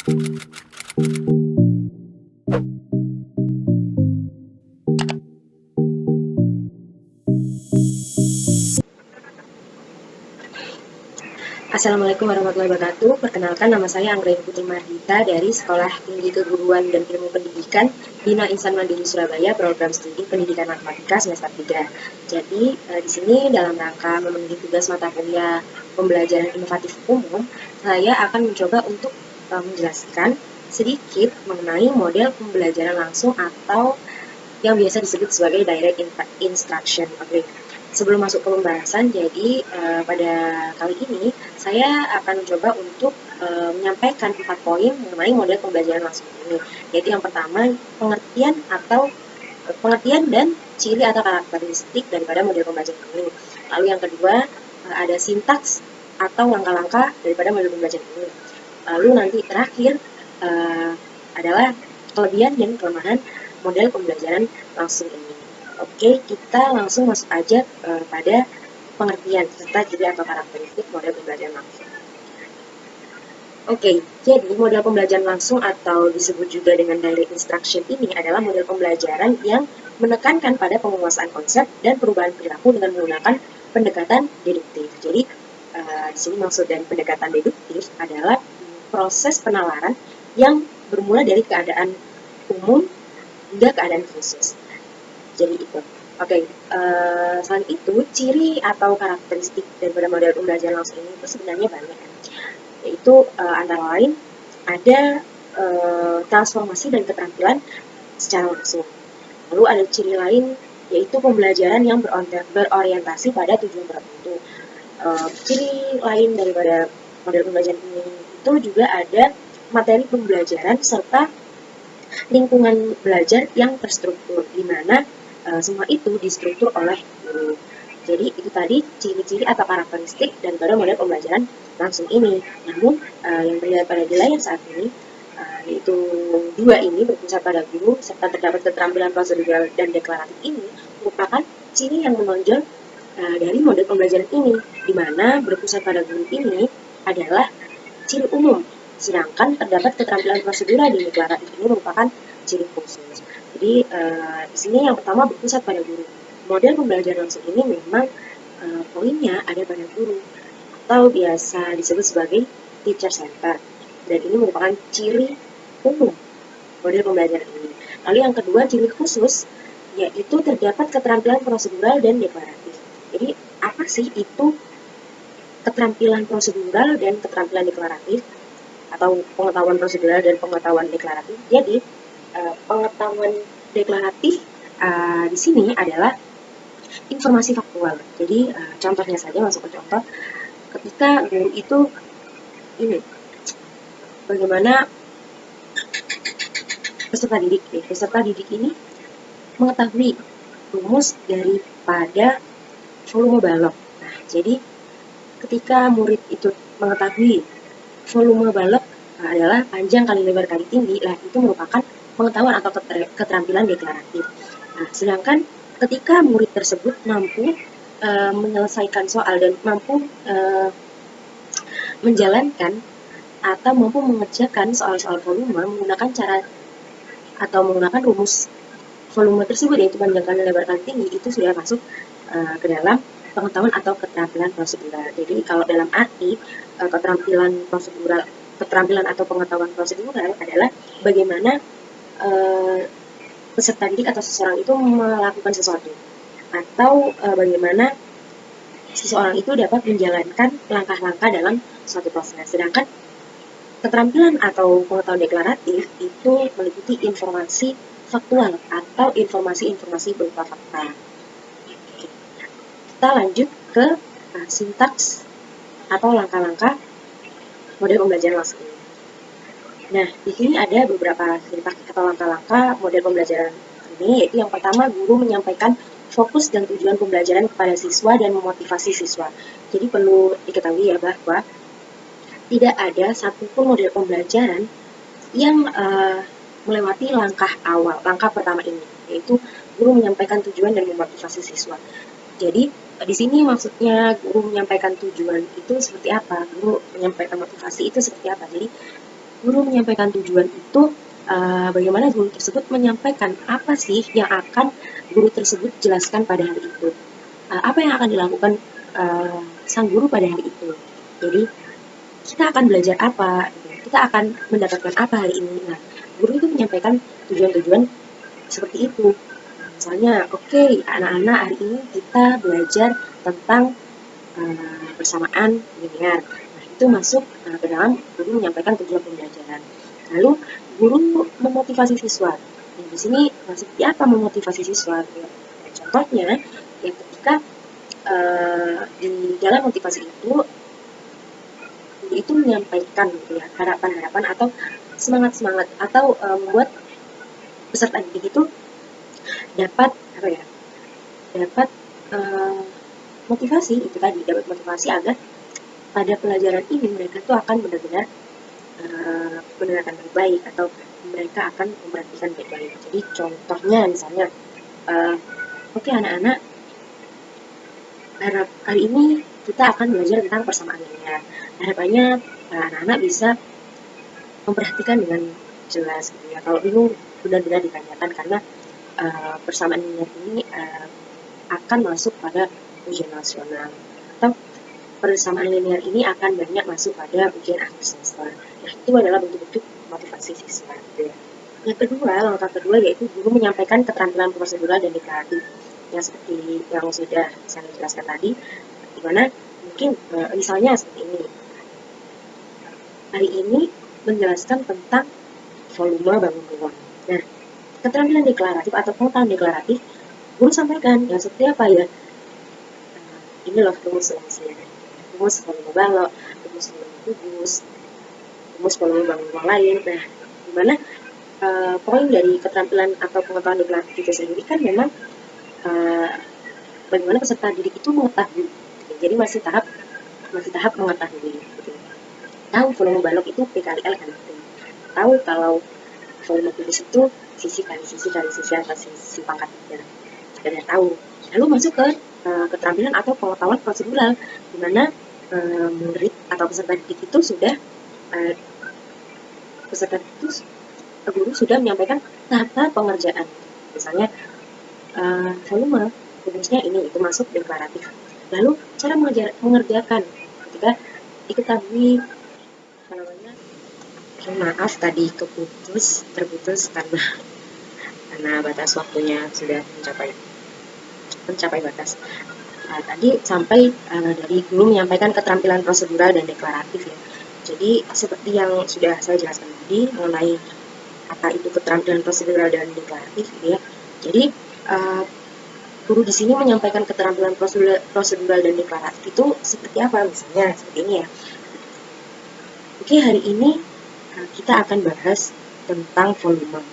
Assalamualaikum warahmatullahi wabarakatuh. Perkenalkan, nama saya Anggraini Putri Mardita dari Sekolah Tinggi Keguruan dan Ilmu Pendidikan Bina Insan Mandiri Surabaya, Program Studi Pendidikan Matematika semester 3. Jadi, di sini dalam rangka memenuhi tugas mata kuliah pembelajaran inovatif umum, saya akan mencoba untuk menjelaskan sedikit mengenai model pembelajaran langsung atau yang biasa disebut sebagai direct instruction. Oke. Sebelum masuk ke pembahasan, jadi pada kali ini saya akan mencoba untuk menyampaikan 4 poin mengenai model pembelajaran langsung ini. Yaitu yang pertama, pengertian dan ciri atau karakteristik daripada model pembelajaran ini. Lalu yang kedua, ada sintaks atau langkah-langkah daripada model pembelajaran ini. Lalu nanti terakhir adalah kelebihan dan kelemahan model pembelajaran langsung ini. Oke, kita langsung masuk aja pada pengertian serta ciri atau karakteristik model pembelajaran langsung. Oke, jadi model pembelajaran langsung atau disebut juga dengan direct instruction ini adalah model pembelajaran yang menekankan pada penguasaan konsep dan perubahan perilaku dengan menggunakan pendekatan deduktif. Jadi, di sini maksud dari pendekatan deduktif adalah proses penalaran yang bermula dari keadaan umum hingga keadaan khusus. Jadi itu. Oke, selain itu, ciri atau karakteristik daripada model pembelajaran langsung ini itu sebenarnya banyak. Yaitu antara lain ada transformasi dan keterampilan secara langsung. Lalu ada ciri lain yaitu pembelajaran yang berorientasi pada tujuan tertentu. Ciri lain daripada model pembelajaran ini itu juga ada materi pembelajaran serta lingkungan belajar yang terstruktur, di mana semua itu distruktur oleh guru. Jadi itu tadi ciri-ciri atau karakteristik daripada model pembelajaran langsung ini. Namun yang terlihat pada di layar saat ini yaitu dua ini berpusat pada guru serta terdapat keterampilan prosedural dan deklaratif ini merupakan ciri yang menonjol dari model pembelajaran ini, di mana berpusat pada guru ini adalah ciri umum, sedangkan terdapat keterampilan prosedural dan deklaratif ini merupakan ciri khusus. Jadi di sini yang pertama berpusat pada guru. Model pembelajaran langsung ini memang poinnya ada pada guru atau biasa disebut sebagai teacher center. Dan ini merupakan ciri umum model pembelajaran ini. Lalu yang kedua, ciri khusus, yaitu terdapat keterampilan prosedural dan deklaratif. Jadi apa sih itu keterampilan prosedural dan keterampilan deklaratif atau pengetahuan prosedural dan pengetahuan deklaratif? Jadi pengetahuan deklaratif di sini adalah informasi faktual. Jadi contohnya saja, masuk ke contoh, ketika guru itu ini bagaimana peserta didik ini mengetahui rumus daripada volume balok. Nah, jadi ketika murid itu mengetahui volume balok adalah panjang kali lebar kali tinggi, itu merupakan pengetahuan atau keterampilan deklaratif. Nah, sedangkan ketika murid tersebut mampu menyelesaikan soal dan mampu menjalankan atau mampu mengerjakan soal-soal volume menggunakan cara atau menggunakan rumus volume tersebut, yaitu panjang kali lebar kali tinggi, itu sudah masuk ke dalam pengetahuan atau keterampilan prosedural. Jadi kalau dalam arti keterampilan atau pengetahuan prosedural adalah bagaimana peserta didik atau seseorang itu melakukan sesuatu, atau bagaimana seseorang itu dapat menjalankan langkah-langkah dalam suatu proses. Sedangkan keterampilan atau pengetahuan deklaratif itu meliputi informasi faktual atau informasi-informasi berupa fakta. Kita lanjut ke sintaks atau langkah-langkah model pembelajaran langsung ini. Nah, di sini ada beberapa sintaks atau langkah-langkah model pembelajaran ini, yaitu yang pertama, guru menyampaikan fokus dan tujuan pembelajaran kepada siswa dan memotivasi siswa. Jadi perlu diketahui ya bahwa tidak ada satupun model pembelajaran yang melewati langkah pertama ini, yaitu guru menyampaikan tujuan dan memotivasi siswa. Jadi di sini maksudnya guru menyampaikan tujuan itu seperti apa, guru menyampaikan motivasi itu seperti apa. Jadi guru menyampaikan tujuan itu bagaimana guru tersebut menyampaikan apa sih yang akan guru tersebut jelaskan pada hari itu, apa yang akan dilakukan sang guru pada hari itu. Jadi kita akan belajar apa, kita akan mendapatkan apa hari ini. Nah, guru itu menyampaikan tujuan-tujuan seperti itu. Misalnya, oke, anak-anak hari ini kita belajar tentang persamaan linear. Nah, itu masuk ke dalam guru menyampaikan tujuan pembelajaran. Lalu guru memotivasi siswa. Nah, di sini seperti apa memotivasi siswa? Ya, contohnya, ya ketika di dalam motivasi itu guru itu menyampaikan gitu ya, harapan-harapan atau semangat-semangat atau membuat peserta didik itu dapat apa ya? Dapat motivasi itu tadi, dapat motivasi agar pada pelajaran ini mereka tuh akan benar-benar mendengarkan baik-baik atau mereka akan memperhatikan baik-baik. Jadi contohnya misalnya, oke anak-anak, hari ini kita akan belajar tentang persamaan linear. Harapannya anak-anak bisa memperhatikan dengan jelas gitu ya. Kalau bingung benar-benar ditanyakan karena persamaan linear ini akan masuk pada ujian nasional atau persamaan linear ini akan banyak masuk pada ujian akhir semester. Nah, itu adalah bentuk-bentuk motivasi siswa. Gitu ya. Yang kedua, langkah kedua yaitu guru menyampaikan keterampilan prosedural dan deklaratif. Yang seperti yang sudah saya jelaskan tadi, di mana mungkin misalnya seperti ini. Hari ini menjelaskan tentang volume bangun ruang. Nah, keterampilan deklaratif atau pengetahuan deklaratif, guru sampaikan yang seperti apa ya? Ini loh rumus-rumusnya. Rumus volume balok, rumus volume kubus, rumus volume bangun ruang lain. Nah, dimana poin dari keterampilan atau pengetahuan deklaratif itu sendiri kan memang bagaimana peserta didik itu mengetahui. Jadi masih tahap mengetahui. Gitu. Tahu volume balok itu P kali L kan? Tahu kalau volume kubus itu sisi kali sisi atau sisi pangkat 3. Sudah tahu. Lalu masuk ke keterampilan atau pengetahuan prosedural, di mana murid atau peserta didik itu sudah guru sudah menyampaikan tahap-tahap pengerjaan. Misalnya volume kubusnya ini, itu masuk deklaratif. Lalu cara mengerjakan ketika diketahui apa namanya, maaf tadi terputus karena batas waktunya sudah mencapai batas. Tadi sampai dari guru menyampaikan keterampilan prosedural dan deklaratif ya. Jadi seperti yang sudah saya jelaskan tadi mengenai apa itu keterampilan prosedural dan deklaratif ya. Jadi guru di sini menyampaikan keterampilan prosedural dan deklaratif itu seperti apa, misalnya seperti ini ya. Oke, hari ini kita akan bahas tentang volume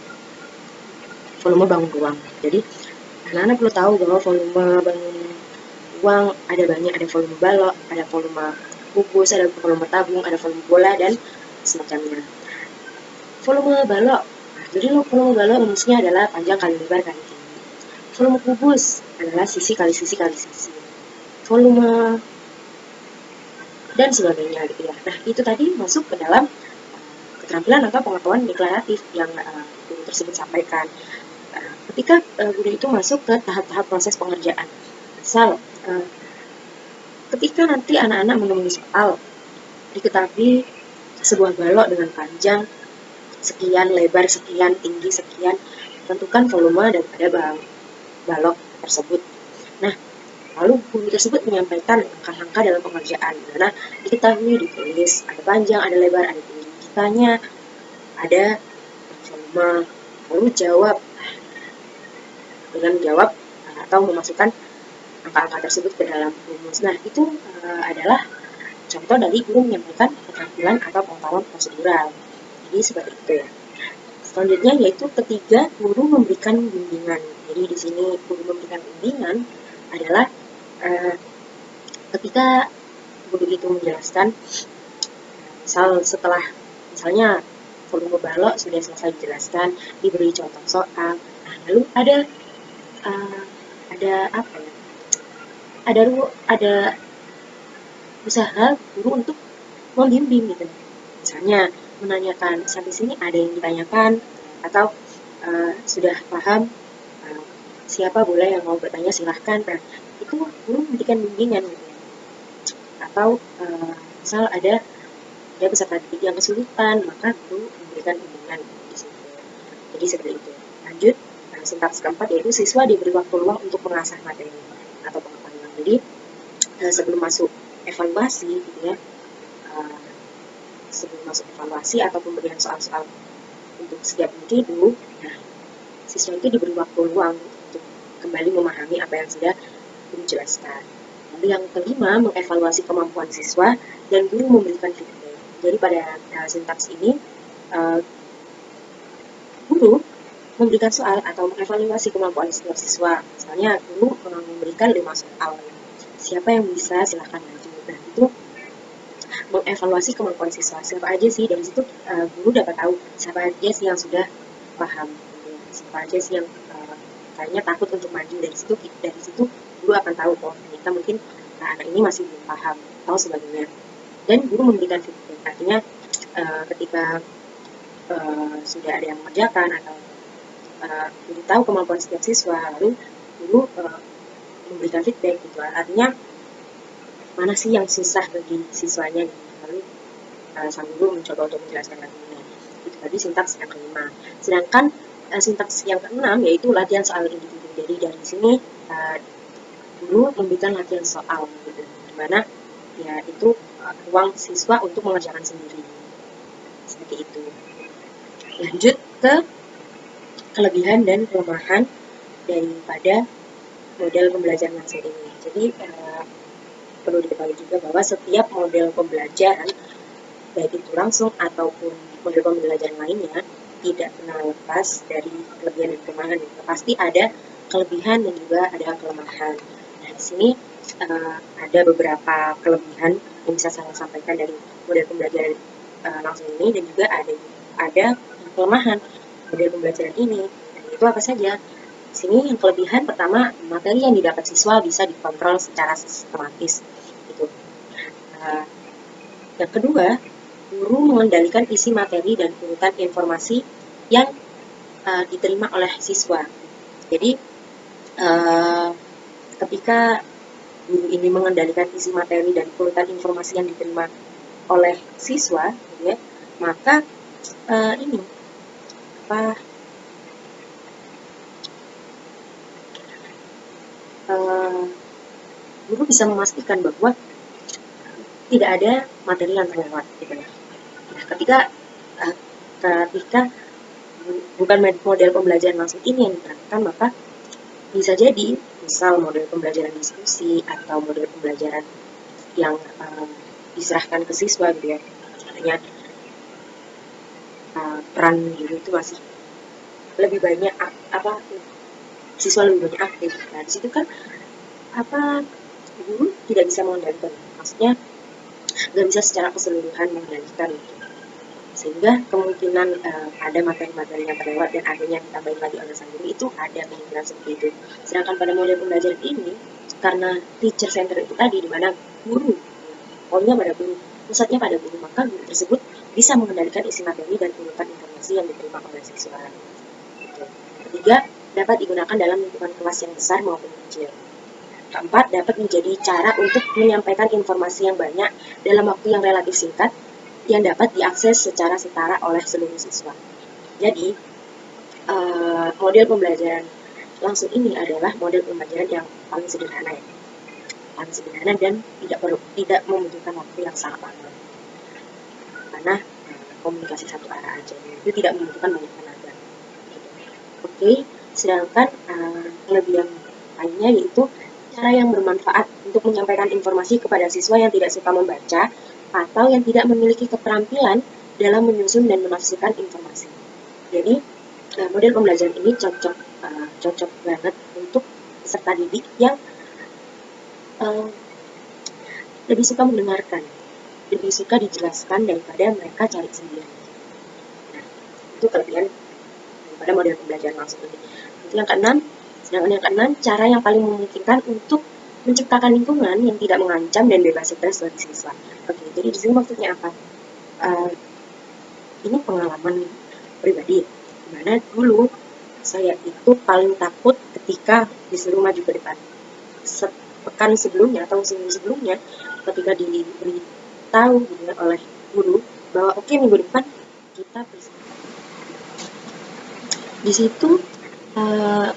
bangun ruang. Jadi anak-anak perlu tahu bahwa volume bangun ruang ada banyak, ada volume balok, ada volume kubus, ada volume tabung, ada volume bola dan semacamnya. Volume balok, jadi volume balok rumusnya adalah panjang kali lebar kali tinggi. Volume kubus adalah sisi kali sisi kali sisi. Volume dan sebagainya gitu ya. Nah, itu tadi masuk ke dalam keterampilan atau pengetahuan deklaratif yang guru tersebut sampaikan. Ketika guru itu masuk ke tahap-tahap proses pengerjaan. Misal, ketika nanti anak-anak menemui soal, diketahui sebuah balok dengan panjang sekian, lebar sekian, tinggi sekian, tentukan volume daripada balok tersebut. Nah, lalu guru tersebut menyampaikan langkah-langkah dalam pengerjaan, dimana diketahui ditulis ada panjang, ada lebar, ada tinggi. Ditanya ada volume, lalu jawab dengan menjawab atau memasukkan angka-angka tersebut ke dalam rumus. Nah, itu adalah contoh dari guru menyampaikan keterampilan atau pengetahuan prosedural. Jadi seperti itu ya. Selanjutnya yaitu ketiga, guru memberikan bimbingan. Jadi di sini guru memberikan bimbingan adalah ketika guru itu menjelaskan, misalnya volume balok sudah selesai dijelaskan, diberi contoh soal. Nah, lalu ada apa ya? Ada usaha guru untuk membimbing gitu. Misalnya menanyakan sampai sini ada yang ditanyakan atau sudah paham, siapa boleh yang mau bertanya silahkan. Nah, itu guru memberikan bimbingan gitu ya. Atau misal ada peserta didik yang kesulitan, maka guru memberikan bimbingan di situ. Jadi seperti itu. Lanjut, sintaks keempat yaitu siswa diberi waktu luang untuk mengasah materi atau pengetahuan. Jadi sebelum masuk evaluasi gitu ya, sebelum masuk evaluasi atau pemberian soal-soal untuk setiap individu, nah, siswa itu diberi waktu luang untuk kembali memahami apa yang sudah guru jelaskan. Lalu yang kelima, mengevaluasi kemampuan siswa dan guru memberikan feedback. Jadi pada sintaks ini, guru memberikan soal atau mengevaluasi kemampuan setiap siswa. Misalnya guru memberikan 5 soal. Siapa yang bisa silahkan maju. Nah, itu mengevaluasi kemampuan siswa. Siapa aja sih dari situ guru dapat tahu siapa aja sih yang sudah paham, siapa aja sih yang kayaknya takut untuk maju. Dari situ guru akan tahu oh ternyata mungkin anak ini masih belum paham atau sebagainya. Dan guru memberikan feedback. Artinya ketika sudah ada yang mengerjakan atau guru tahu kemampuan setiap siswa, lalu guru memberikan feedback gitu. Artinya mana sih yang susah bagi siswanya gitu. Lalu sang guru mencoba untuk menjelaskan lagi. Itu tadi sintaks yang kelima. Sedangkan sintaks yang keenam yaitu latihan soal individu. Jadi dari sini guru memberikan latihan soal gitu, dimana ya itu ruang siswa untuk mengerjakan sendiri seperti itu. Lanjut ke kelebihan dan kelemahan daripada model pembelajaran langsung ini. Jadi perlu diketahui juga bahwa setiap model pembelajaran baik itu langsung ataupun model pembelajaran lainnya tidak pernah lepas dari kelebihan dan kelemahan. Pasti ada kelebihan dan juga ada kelemahan. Nah, di sini ada beberapa kelebihan yang bisa saya sampaikan dari model pembelajaran langsung ini, dan juga ada kelemahan model pembelajaran ini. Dan itu apa saja? Di sini yang kelebihan pertama, materi yang didapat siswa bisa dikontrol secara sistematis. Gitu. Yang kedua, guru mengendalikan isi materi dan urutan informasi yang diterima oleh siswa. Jadi ketika guru ini mengendalikan isi materi dan urutan informasi yang diterima oleh siswa, ya, maka guru bisa memastikan bahwa tidak ada materi yang terlewat gitu ya. Nah, ketika bukan model pembelajaran langsung ini yang diterapkan, maka bisa jadi misal model pembelajaran diskusi atau model pembelajaran yang diserahkan ke siswa gitu ya. Artinya peran guru itu masih lebih banyak siswa lebih banyak aktif. Nah, di situ kan guru tidak bisa mengendalikan, maksudnya nggak bisa secara keseluruhan mengendalikan gitu. Sehingga kemungkinan ada materi-materi yang terlewat dan akhirnya ditambahin lagi oleh sang guru, itu ada kemungkinan seperti itu. Sedangkan pada model pembelajaran ini, karena teacher center itu tadi, di mana guru, pokoknya pada guru, pusatnya pada guru, maka guru tersebut bisa mengendalikan isi materi dan urutan informasi yang diterima oleh siswa. Gitu. Ketiga, dapat digunakan dalam lingkungan kelas yang besar maupun kecil. Keempat, dapat menjadi cara untuk menyampaikan informasi yang banyak dalam waktu yang relatif singkat yang dapat diakses secara setara oleh seluruh siswa. Jadi, model pembelajaran langsung ini adalah model pembelajaran yang paling sederhana ya. Paling sederhana dan tidak membutuhkan waktu yang sangat lama. Karena komunikasi satu arah aja. Itu tidak membutuhkan banyak tenaga. Oke, sedangkan kelebihan lainnya yaitu cara yang bermanfaat untuk menyampaikan informasi kepada siswa yang tidak suka membaca atau yang tidak memiliki keterampilan dalam menyusun dan menafsirkan informasi. Jadi, model pembelajaran ini cocok banget untuk peserta didik yang lebih suka mendengarkan, lebih suka dijelaskan daripada mereka cari sendiri. Nah, itu kelebihan daripada model pembelajaran langsung ini. Itu yang keenam. Sedangkan yang keenam, cara yang paling memungkinkan untuk menciptakan lingkungan yang tidak mengancam dan bebas stres bagi siswa. Oke, jadi di sini maksudnya apa? ini pengalaman pribadi, dimana dulu saya itu paling takut ketika disuruh maju ke depan. Sepekan sebelumnya atau seminggu sebelumnya, ketika diberi tahu gitu ya, oleh guru bahwa oke, minggu depan kita bisa. Di situ uh,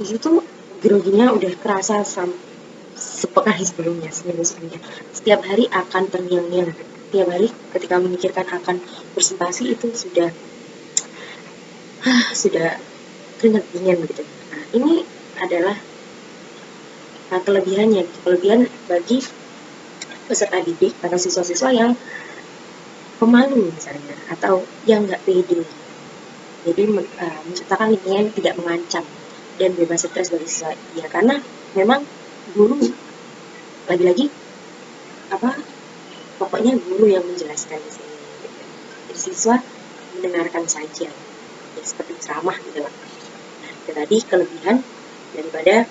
di situ groginya udah kerasa sepekan sebelumnya, seminggu sebelumnya. Setiap hari akan terngiang-ngiang. Setiap hari ketika memikirkan akan presentasi itu sudah keringat dingin gitu. Nah, ini adalah kelebihannya, kelebihan bagi peserta didik atau siswa-siswa yang pemalu misalnya, atau yang nggak pede. Jadi menciptakan lingkungan yang tidak mengancam dan bebas stres bagi siswa. Ya karena memang guru lagi-lagi pokoknya guru yang menjelaskan di sini. Jadi siswa mendengarkan saja, ya seperti ceramah gitu lah. Nah, itu tadi kelebihan daripada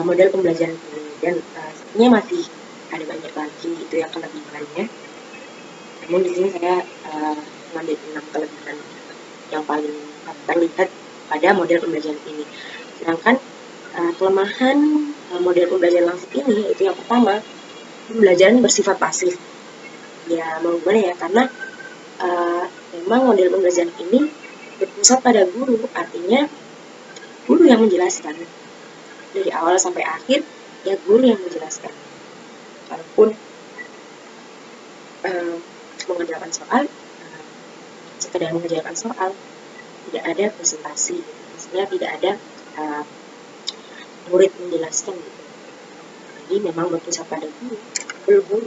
model pembelajaran ini, dan sebenarnya masih ada banyak lagi itu yang kelebihannya. Namun di sini saya mengambil 6 kelebihan yang paling terlihat pada model pembelajaran ini. Sedangkan kelemahan model pembelajaran langsung ini itu yang pertama, pembelajaran bersifat pasif. Ya mau gimana ya, karena memang model pembelajaran ini berpusat pada guru, artinya guru yang menjelaskan dari awal sampai akhir, ya guru yang menjelaskan. Walaupun mengerjakan soal, sekedar mengerjakan soal, tidak ada presentasi, maksudnya tidak ada murid menjelaskan gitu. Jadi memang berpusat pada guru,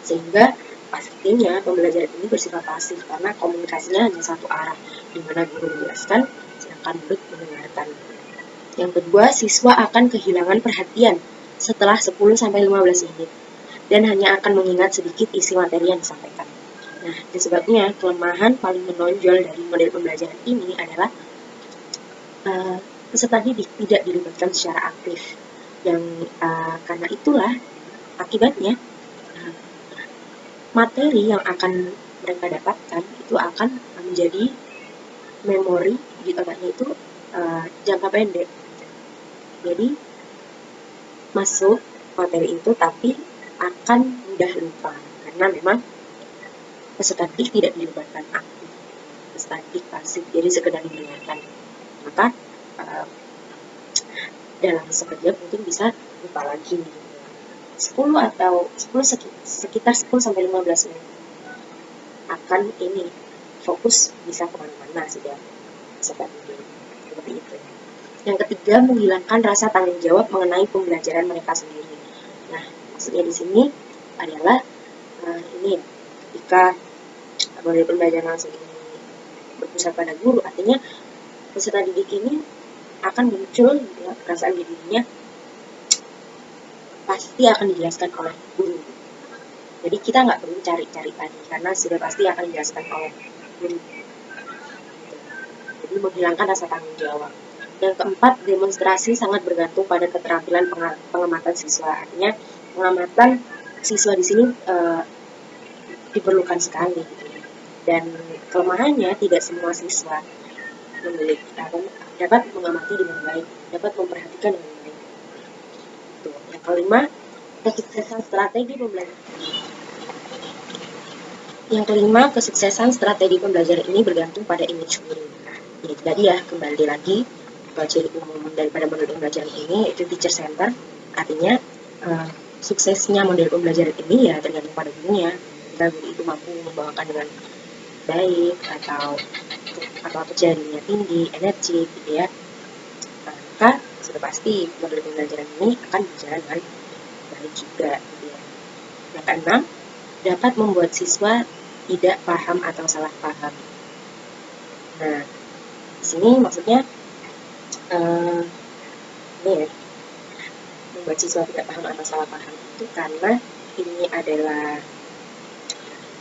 sehingga pastinya pembelajaran ini bersifat pasif karena komunikasinya hanya satu arah, di mana guru menjelaskan sedangkan murid mendengarkan. Yang kedua, siswa akan kehilangan perhatian setelah 10-15 menit dan hanya akan mengingat sedikit isi materi yang disampaikan. Nah, disebabnya kelemahan paling menonjol dari model pembelajaran ini adalah peserta didik tidak dilibatkan secara aktif, yang karena itulah akibatnya materi yang akan mereka dapatkan itu akan menjadi memori di otaknya itu jangka pendek. Jadi masuk materi itu tapi akan mudah lupa karena memang peserta didik tidak dilibatkan aktif, peserta didik pasif, jadi sekedar mendengarkan. Maka dalam sekejap mungkin bisa lupa lagi 10 sekitar 10-15 menit akan ini fokus bisa kemana-mana sudah seperti itu. Yang ketiga, menghilangkan rasa tanggung jawab mengenai pembelajaran mereka sendiri. Nah, maksudnya di sini adalah ini ketika model pembelajaran langsung ini berpusat pada guru, artinya peserta didik ini akan muncul ya, perasaan dirinya pasti akan dijelaskan oleh guru. Jadi kita nggak perlu cari-cari lagi karena sudah pasti akan dijelaskan oleh guru. Jadi menghilangkan rasa tanggung jawab. Yang keempat, demonstrasi sangat bergantung pada keterampilan pengamatan siswa. Artinya pengamatan siswa di sini diperlukan sekali. Dan kelemahannya tidak semua siswa dapat mengamati dengan baik, dapat memperhatikan dengan baik. Yang kelima, kesuksesan strategi pembelajaran. Yang kelima, kesuksesan strategi pembelajaran ini bergantung pada image guru. Jadi tadi ya, kembali lagi ciri umum daripada model pembelajaran ini yaitu teacher center. Artinya suksesnya model pembelajaran ini ya tergantung pada gurunya. Jika guru itu mampu membawakan dengan baik atau jaringannya tinggi, energi gitu ya, maka sudah pasti model pembelajaran ini akan berjalan dengan baik juga gitu ya. Yang keenam, dapat membuat siswa tidak paham atau salah paham. Nah, di sini maksudnya ini ya, membuat siswa tidak paham atau salah paham itu karena ini adalah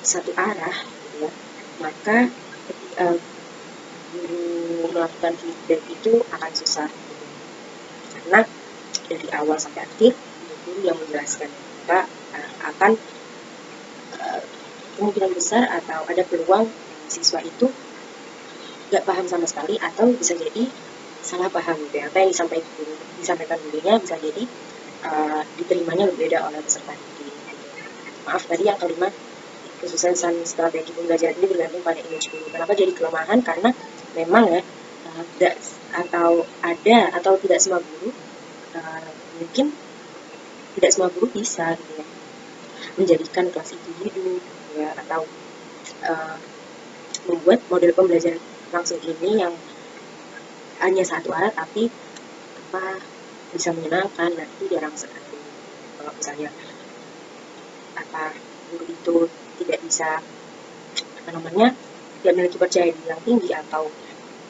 satu arah gitu ya, maka guru melakukan feedback itu akan susah gitu. Karena dari awal sampai akhir guru yang menjelaskan, maka akan kemungkinan besar atau ada peluang siswa itu nggak paham sama sekali atau bisa jadi salah paham gitu ya. Apa yang disampaikan gurunya bisa jadi diterimanya berbeda oleh peserta didik. Maaf, tadi yang kelima, kesuksesan strategi pembelajaran ini bergantung pada image guru. Kenapa jadi kelemahan? Karena memang ya atau tidak semua guru mungkin tidak semua guru bisa gitu ya menjadikan kelas itu hidup ya, atau membuat model pembelajaran langsung ini yang hanya satu arah tapi bisa menyenangkan. Nanti jarang sekali kalau misalnya guru itu tidak bisa tidak memiliki percaya diri yang tinggi atau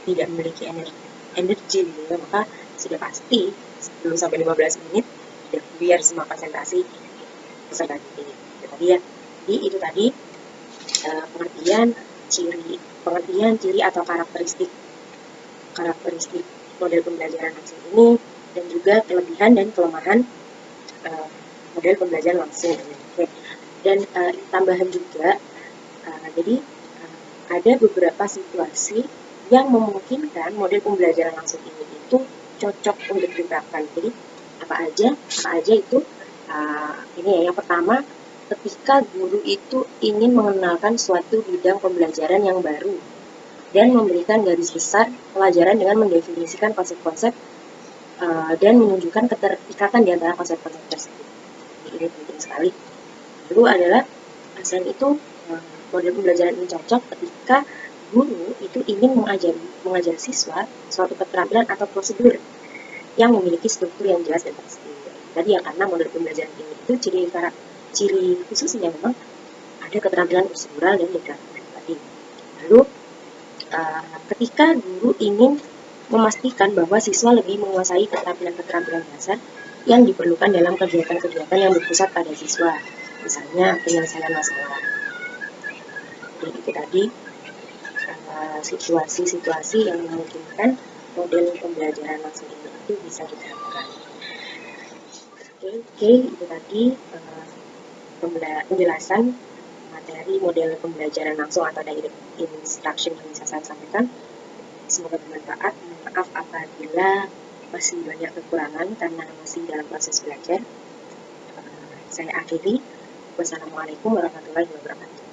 tidak memiliki energi gitu ya, maka sudah pasti 10 sampai 15 menit sudah biar semua konsentrasi peserta didik. Itu tadi pengertian ciri atau karakteristik model pembelajaran langsung ini, dan juga kelebihan dan kelemahan model pembelajaran langsung. Dan tambahan juga, jadi ada beberapa situasi yang memungkinkan model pembelajaran langsung ini itu cocok untuk diterapkan. Jadi apa aja itu, ini ya, yang pertama, ketika guru itu ingin mengenalkan suatu bidang pembelajaran yang baru dan memberikan garis besar pelajaran dengan mendefinisikan konsep-konsep dan menunjukkan keterikatan di antara konsep-konsep tersebut. Ini penting sekali. Lalu adalah selain itu, model pembelajaran ini cocok ketika guru itu ingin mengajar siswa suatu keterampilan atau prosedur yang memiliki struktur yang jelas dan pasti. Tadi ya, karena model pembelajaran ini itu ciri khususnya memang ada keterampilan prosedural dan literasi tadi. Lalu ketika guru ingin memastikan bahwa siswa lebih menguasai keterampilan-keterampilan dasar yang diperlukan dalam kegiatan-kegiatan yang berpusat pada siswa, misalnya penyelesaian masalah. Jadi itu tadi situasi-situasi yang memungkinkan model pembelajaran langsung ini itu bisa diterapkan. Oke, itu tadi penjelasan materi model pembelajaran langsung atau direct instruction yang bisa saya sampaikan. Semoga bermanfaat. Maaf apabila masih banyak kekurangan karena masih dalam proses belajar. Saya akhiri. Wassalamualaikum warahmatullahi wabarakatuh.